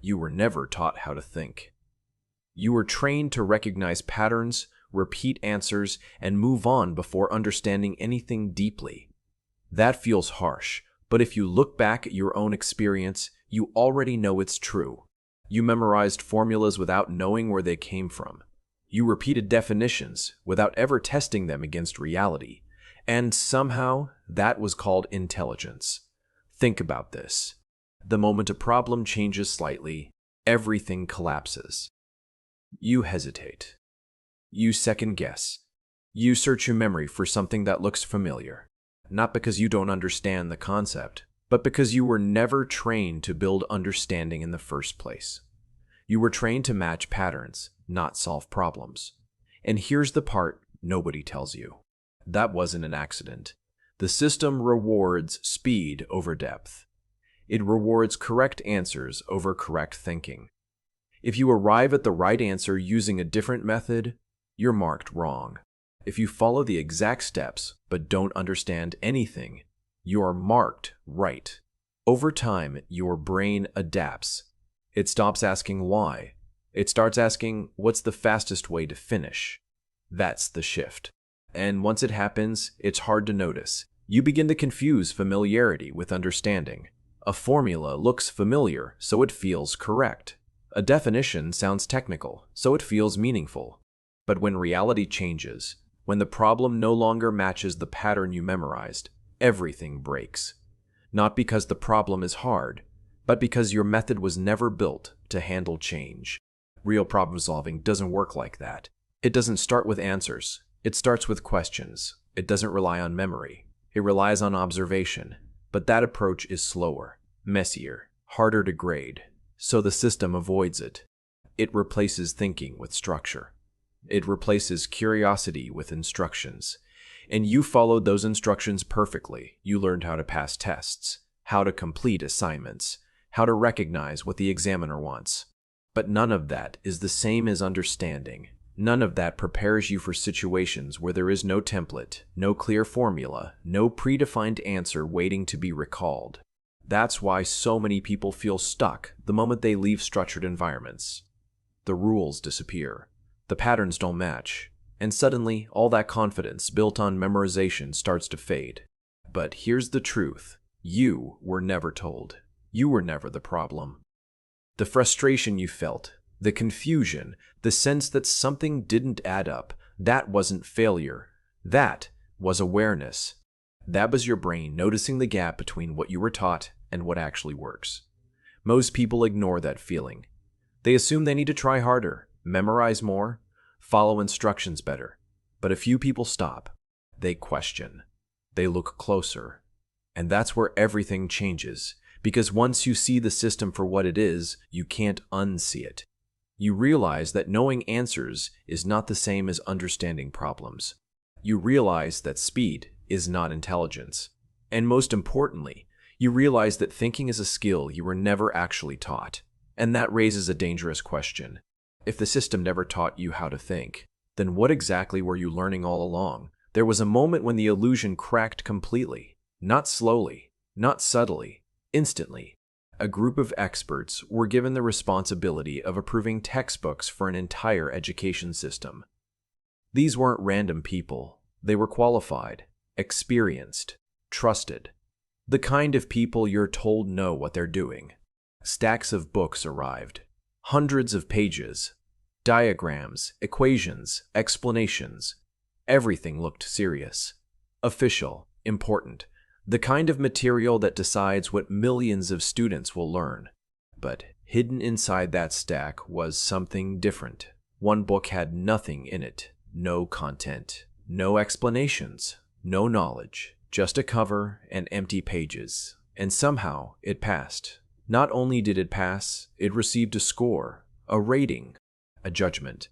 you were never taught how to think. You were trained to recognize patterns, repeat answers, and move on before understanding anything deeply. That feels harsh, but if you look back at your own experience, you already know it's true. You memorized formulas without knowing where they came from. You repeated definitions without ever testing them against reality. And somehow, that was called intelligence. Think about this. The moment a problem changes slightly, everything collapses. You hesitate. You second guess. You search your memory for something that looks familiar. Not because you don't understand the concept, but because you were never trained to build understanding in the first place. You were trained to match patterns, not solve problems. And here's the part nobody tells you. That wasn't an accident. The system rewards speed over depth. It rewards correct answers over correct thinking. If you arrive at the right answer using a different method, you're marked wrong. If you follow the exact steps but don't understand anything, you are marked right. Over time, your brain adapts. It stops asking why. It starts asking, what's the fastest way to finish? That's the shift. And once it happens, it's hard to notice. You begin to confuse familiarity with understanding. A formula looks familiar, so it feels correct. A definition sounds technical, so it feels meaningful. But when reality changes, when the problem no longer matches the pattern you memorized, everything breaks. Not because the problem is hard, but because your method was never built to handle change. Real problem solving doesn't work like that. It doesn't start with answers. It starts with questions. It doesn't rely on memory. It relies on observation. But that approach is slower, messier, harder to grade, so the system avoids it. It replaces thinking with structure. It replaces curiosity with instructions. And you followed those instructions perfectly. You learned how to pass tests, how to complete assignments, how to recognize what the examiner wants. But none of that is the same as understanding. None of that prepares you for situations where there is no template, no clear formula, no predefined answer waiting to be recalled. That's why so many people feel stuck the moment they leave structured environments. The rules disappear. The patterns don't match. And suddenly, all that confidence built on memorization starts to fade. But here's the truth. You were never told. You were never the problem. The frustration you felt, the confusion, the sense that something didn't add up, that wasn't failure. That was awareness. That was your brain noticing the gap between what you were taught and what actually works. Most people ignore that feeling. They assume they need to try harder, memorize more, follow instructions better. But a few people stop. They question. They look closer. And that's where everything changes. Because once you see the system for what it is, you can't unsee it. You realize that knowing answers is not the same as understanding problems. You realize that speed is not intelligence. And most importantly, you realize that thinking is a skill you were never actually taught. And that raises a dangerous question. If the system never taught you how to think, then what exactly were you learning all along? There was a moment when the illusion cracked completely. Not slowly, not subtly, instantly. A group of experts were given the responsibility of approving textbooks for an entire education system. These weren't random people. They were qualified, experienced, trusted. The kind of people you're told know what they're doing. Stacks of books arrived. Hundreds of pages. Diagrams, equations, explanations. Everything looked serious. Official, important. The kind of material that decides what millions of students will learn. But hidden inside that stack was something different. One book had nothing in it. No content. No explanations. No knowledge. Just a cover and empty pages. And somehow it passed. Not only did it pass, it received a score, a rating, a judgment.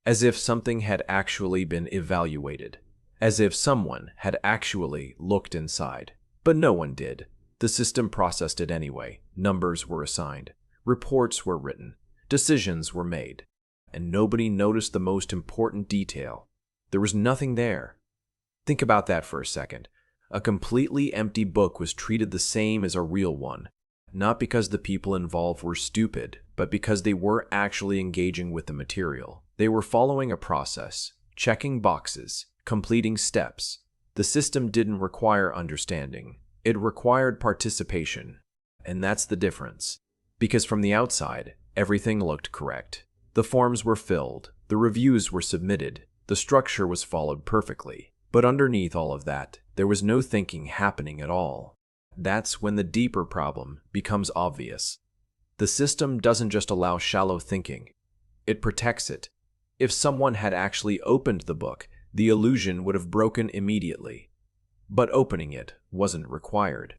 As if something had actually been evaluated. As if someone had actually looked inside. But no one did. The system processed it anyway. Numbers were assigned. Reports were written. Decisions were made. And nobody noticed the most important detail. There was nothing there. Think about that for a second. A completely empty book was treated the same as a real one. Not because the people involved were stupid, but because they were actually engaging with the material. They were following a process, checking boxes, completing steps. The system didn't require understanding. It required participation. And that's the difference. Because from the outside, everything looked correct. The forms were filled, the reviews were submitted, the structure was followed perfectly. But underneath all of that, there was no thinking happening at all. That's when the deeper problem becomes obvious. The system doesn't just allow shallow thinking, it protects it. If someone had actually opened the book, the illusion would have broken immediately. But opening it wasn't required.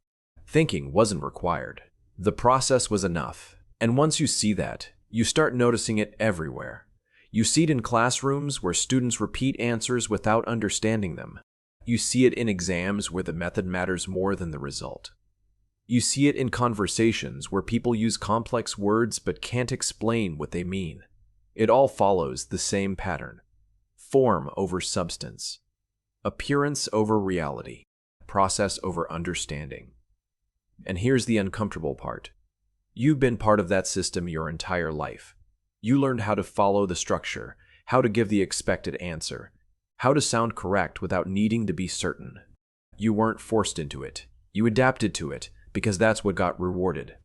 Thinking wasn't required. The process was enough. And once you see that, you start noticing it everywhere. You see it in classrooms where students repeat answers without understanding them. You see it in exams where the method matters more than the result. You see it in conversations where people use complex words but can't explain what they mean. It all follows the same pattern. Form over substance. Appearance over reality. Process over understanding. And here's the uncomfortable part. You've been part of that system your entire life. You learned how to follow the structure, how to give the expected answer, how to sound correct without needing to be certain. You weren't forced into it. You adapted to it because that's what got rewarded.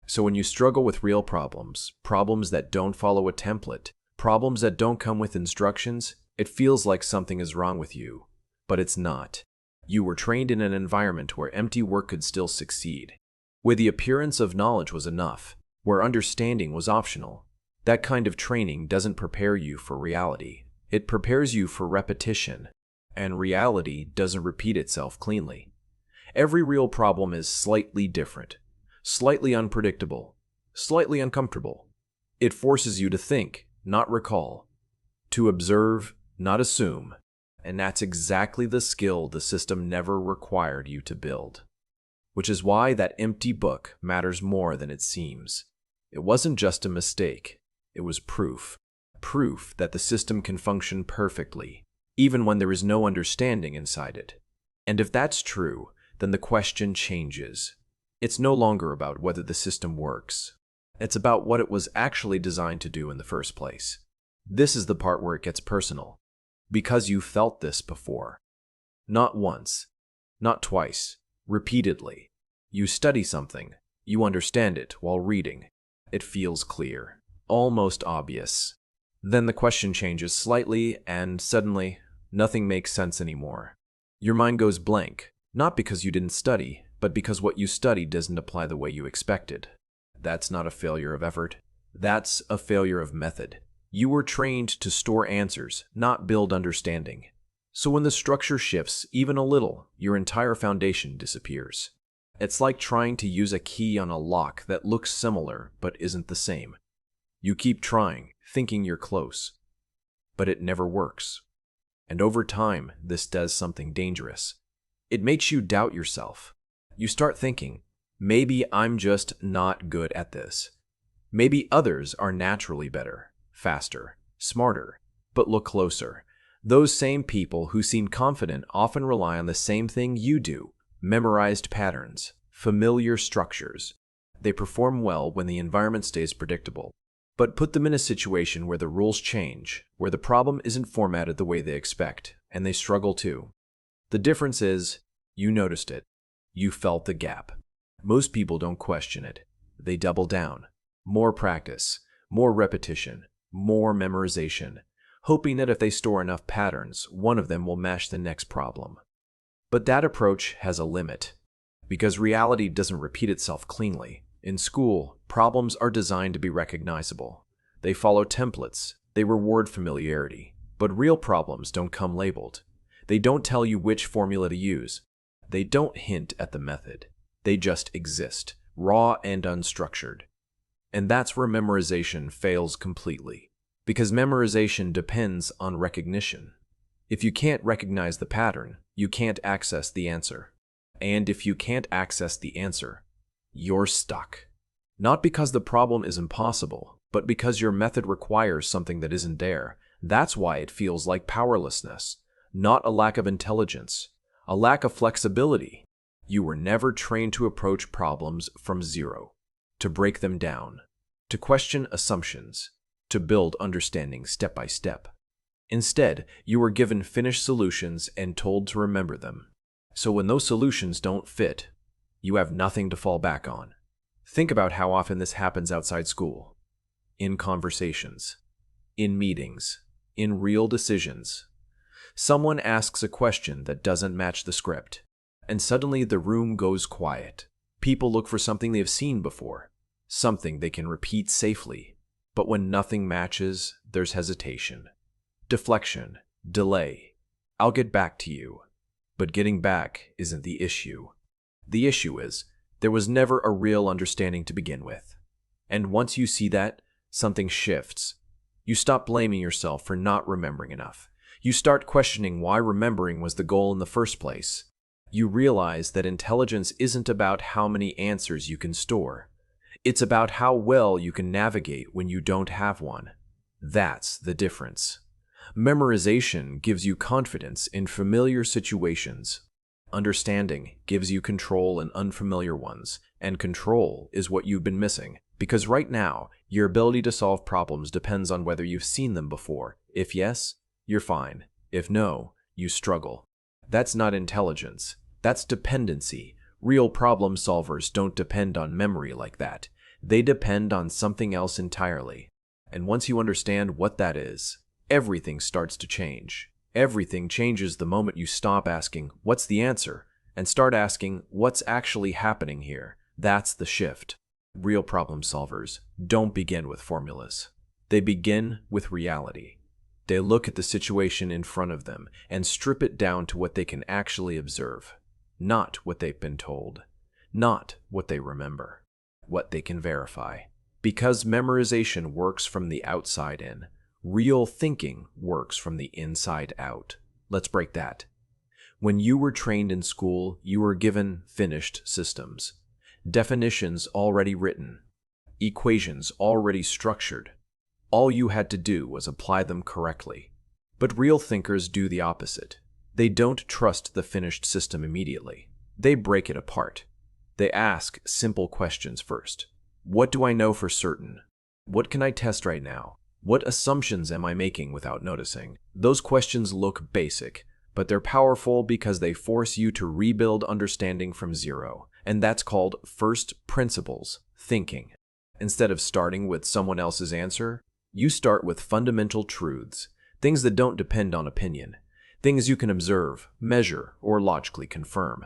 So when you struggle with real problems, problems that don't follow a template, problems that don't come with instructions, it feels like something is wrong with you. But it's not. You were trained in an environment where empty work could still succeed, where the appearance of knowledge was enough, where understanding was optional. That kind of training doesn't prepare you for reality. It prepares you for repetition, and reality doesn't repeat itself cleanly. Every real problem is slightly different, slightly unpredictable, slightly uncomfortable. It forces you to think, not recall, to observe, not assume, and that's exactly the skill the system never required you to build. Which is why that empty book matters more than it seems. It wasn't just a mistake, it was proof. Proof that the system can function perfectly, even when there is no understanding inside it. And if that's true, then the question changes. It's no longer about whether the system works. It's about what it was actually designed to do in the first place. This is the part where it gets personal. Because you felt this before. Not once, not twice, repeatedly. You study something, you understand it while reading. It feels clear, almost obvious. Then the question changes slightly, and suddenly, nothing makes sense anymore. Your mind goes blank, not because you didn't study, but because what you studied doesn't apply the way you expected. That's not a failure of effort. That's a failure of method. You were trained to store answers, not build understanding. So when the structure shifts even a little, your entire foundation disappears. It's like trying to use a key on a lock that looks similar but isn't the same. You keep trying, thinking you're close, but it never works. And over time, this does something dangerous. It makes you doubt yourself. You start thinking, maybe I'm just not good at this. Maybe others are naturally better, faster, smarter. But look closer. Those same people who seem confident often rely on the same thing you do: memorized patterns, familiar structures. They perform well when the environment stays predictable. But put them in a situation where the rules change, where the problem isn't formatted the way they expect, and they struggle too. The difference is, you noticed it. You felt the gap. Most people don't question it. They double down. More practice, more repetition, more memorization, hoping that if they store enough patterns, one of them will match the next problem. But that approach has a limit, because reality doesn't repeat itself cleanly. In school, problems are designed to be recognizable. They follow templates, they reward familiarity. But real problems don't come labeled. They don't tell you which formula to use. They don't hint at the method. They just exist, raw and unstructured. And that's where memorization fails completely, because memorization depends on recognition. If you can't recognize the pattern, you can't access the answer. And if you can't access the answer, you're stuck. Not because the problem is impossible, but because your method requires something that isn't there. That's why it feels like powerlessness, not a lack of intelligence, a lack of flexibility. You were never trained to approach problems from zero. to break them down, to question assumptions, to build understanding step by step. Instead, you were given finished solutions and told to remember them. So when those solutions don't fit, you have nothing to fall back on. Think about how often this happens outside school, in conversations, in meetings, in real decisions. Someone asks a question that doesn't match the script, and suddenly the room goes quiet. People look for something they have seen before, something they can repeat safely. But when nothing matches, there's hesitation, deflection, delay. I'll get back to you. But getting back isn't the issue. The issue is, there was never a real understanding to begin with. And once you see that, something shifts. You stop blaming yourself for not remembering enough. You start questioning why remembering was the goal in the first place. You realize that intelligence isn't about how many answers you can store. It's about how well you can navigate when you don't have one. That's the difference. Memorization gives you confidence in familiar situations. Understanding gives you control in unfamiliar ones, and control is what you've been missing. Because right now, your ability to solve problems depends on whether you've seen them before. If yes, you're fine. If no, you struggle. That's not intelligence. That's dependency. Real problem solvers don't depend on memory like that. They depend on something else entirely. And once you understand what that is, everything starts to change. Everything changes the moment you stop asking, "What's the answer?" and start asking, "What's actually happening here?" That's the shift. Real problem solvers don't begin with formulas. They begin with reality. They look at the situation in front of them and strip it down to what they can actually observe. Not what they've been told. Not what they remember. What they can verify. Because memorization works from the outside in, real thinking works from the inside out. Let's break that. When you were trained in school, you were given finished systems. Definitions already written. Equations already structured. All you had to do was apply them correctly. But real thinkers do the opposite. They don't trust the finished system immediately. They break it apart. They ask simple questions first. What do I know for certain? What can I test right now? What assumptions am I making without noticing? Those questions look basic, but they're powerful because they force you to rebuild understanding from zero. And that's called first principles thinking. Instead of starting with someone else's answer, you start with fundamental truths, things that don't depend on opinion, things you can observe, measure, or logically confirm.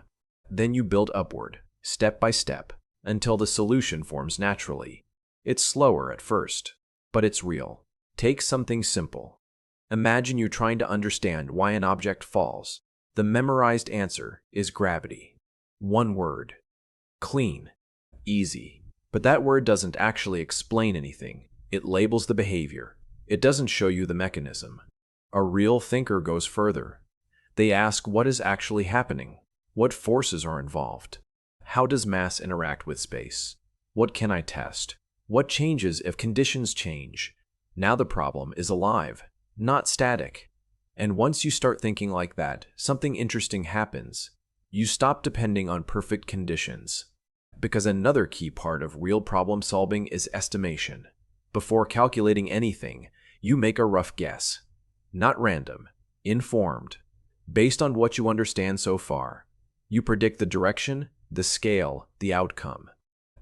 Then you build upward, step by step, until the solution forms naturally. It's slower at first, but it's real. Take something simple. Imagine you're trying to understand why an object falls. The memorized answer is gravity. One word. Clean. Easy. But that word doesn't actually explain anything. It labels the behavior. It doesn't show you the mechanism. A real thinker goes further. They ask what is actually happening. What forces are involved? How does mass interact with space? What can I test? What changes if conditions change? Now the problem is alive, not static. And once you start thinking like that, something interesting happens. You stop depending on perfect conditions. Because another key part of real problem solving is estimation. Before calculating anything, you make a rough guess. Not random, informed, based on what you understand so far. You predict the direction, the scale, the outcome.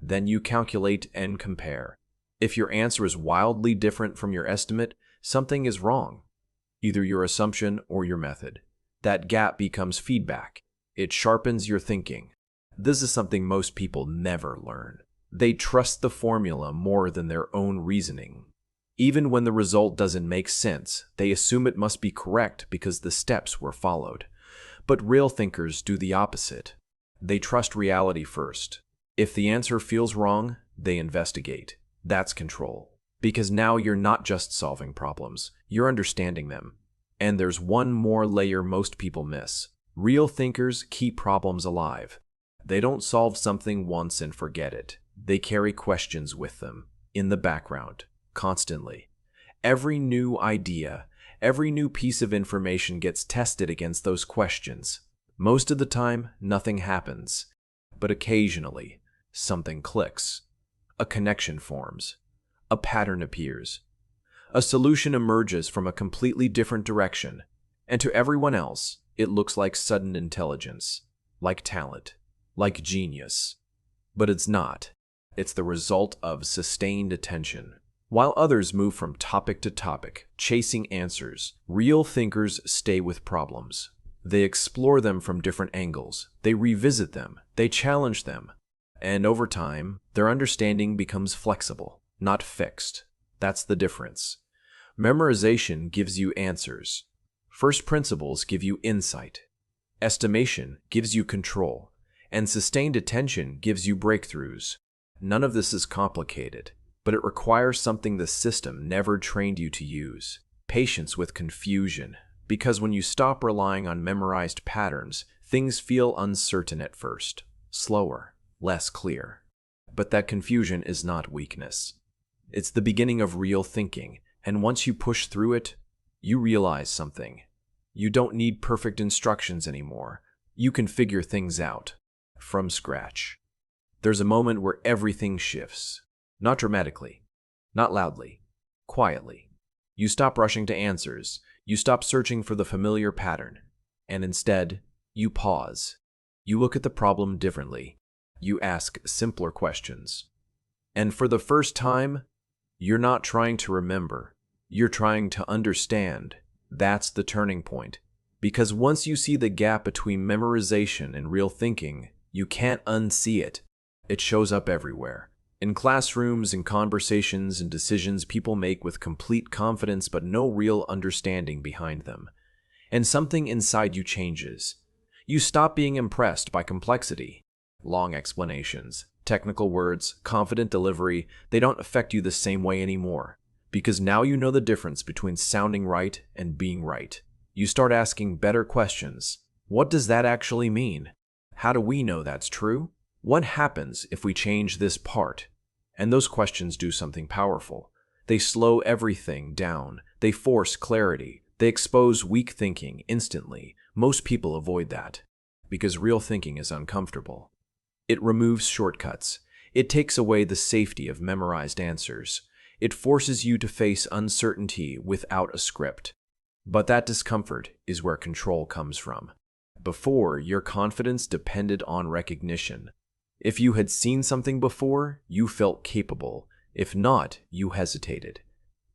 Then you calculate and compare. If your answer is wildly different from your estimate, something is wrong. Either your assumption or your method. That gap becomes feedback. It sharpens your thinking. This is something most people never learn. They trust the formula more than their own reasoning. Even when the result doesn't make sense, they assume it must be correct because the steps were followed. But real thinkers do the opposite. They trust reality first. If the answer feels wrong, they investigate. That's control. Because now you're not just solving problems, you're understanding them. And there's one more layer most people miss. Real thinkers keep problems alive. They don't solve something once and forget it. They carry questions with them, in the background, constantly. Every new idea, every new piece of information gets tested against those questions. Most of the time, nothing happens. But occasionally, something clicks. a connection forms. A pattern appears. A solution emerges from a completely different direction, and to everyone else, it looks like sudden intelligence, like talent, like genius. But it's not. It's the result of sustained attention. While others move from topic to topic, chasing answers, real thinkers stay with problems. They explore them from different angles. They revisit them. They challenge them. And over time, their understanding becomes flexible, not fixed. That's the difference. Memorization gives you answers. First principles give you insight. Estimation gives you control. And sustained attention gives you breakthroughs. None of this is complicated, but it requires something the system never trained you to use: patience with confusion. Because when you stop relying on memorized patterns, things feel uncertain at first, slower, less clear. But that confusion is not weakness. It's the beginning of real thinking, and once you push through it, you realize something. You don't need perfect instructions anymore. You can figure things out from scratch. There's a moment where everything shifts. Not dramatically, not loudly, quietly. You stop rushing to answers. You stop searching for the familiar pattern. And instead, you pause. You look at the problem differently. You ask simpler questions. And for the first time, you're not trying to remember. You're trying to understand. That's the turning point. Because once you see the gap between memorization and real thinking, you can't unsee it. It shows up everywhere. In classrooms, in conversations, and decisions people make with complete confidence but no real understanding behind them. And something inside you changes. You stop being impressed by complexity. Long explanations, technical words, confident delivery, they don't affect you the same way anymore. Because now you know the difference between sounding right and being right. You start asking better questions. What does that actually mean? How do we know that's true? What happens if we change this part? And those questions do something powerful. They slow everything down. They force clarity. They expose weak thinking instantly. Most people avoid that because real thinking is uncomfortable. It removes shortcuts. It takes away the safety of memorized answers. It forces you to face uncertainty without a script. But that discomfort is where control comes from. Before, your confidence depended on recognition. If you had seen something before, you felt capable. If not, you hesitated.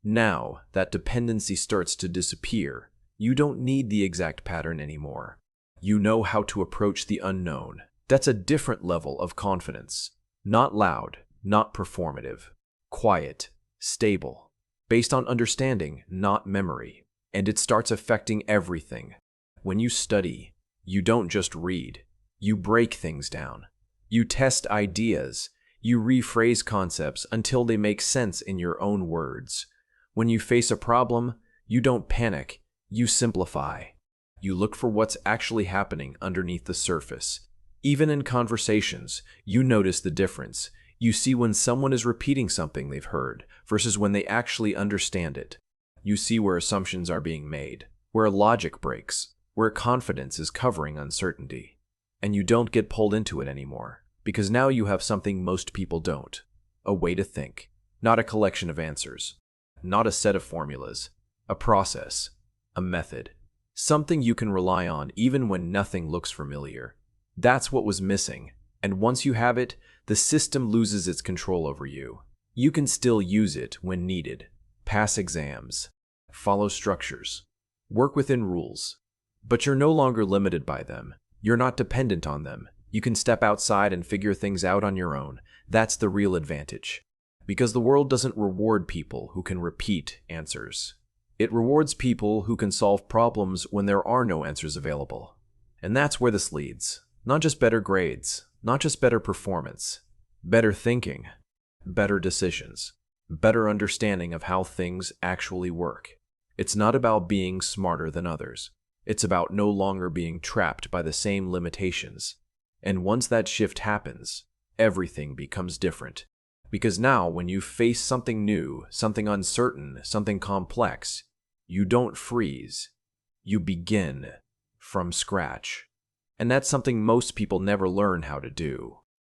Now, that dependency starts to disappear. You don't need the exact pattern anymore. You know how to approach the unknown. That's a different level of confidence. Not loud, not performative. Quiet, stable. Based on understanding, not memory. And it starts affecting everything. When you study, you don't just read. You break things down. You test ideas. You rephrase concepts until they make sense in your own words. When you face a problem, you don't panic. You simplify. You look for what's actually happening underneath the surface. Even in conversations, you notice the difference. You see when someone is repeating something they've heard versus when they actually understand it. You see where assumptions are being made, where logic breaks, where confidence is covering uncertainty. And you don't get pulled into it anymore. Because now you have something most people don't. A way to think. Not a collection of answers. Not a set of formulas. A process. A method. Something you can rely on even when nothing looks familiar. That's what was missing. And once you have it, the system loses its control over you. You can still use it when needed. Pass exams. Follow structures. Work within rules. But you're no longer limited by them. You're not dependent on them. You can step outside and figure things out on your own. That's the real advantage. Because the world doesn't reward people who can repeat answers. It rewards people who can solve problems when there are no answers available. And that's where this leads. Not just better grades, not just better performance, better thinking, better decisions, better understanding of how things actually work. It's not about being smarter than others. It's about no longer being trapped by the same limitations. And once that shift happens, everything becomes different. Because now, when you face something new, something uncertain, something complex, you don't freeze. You begin from scratch. And that's something most people never learn how to do.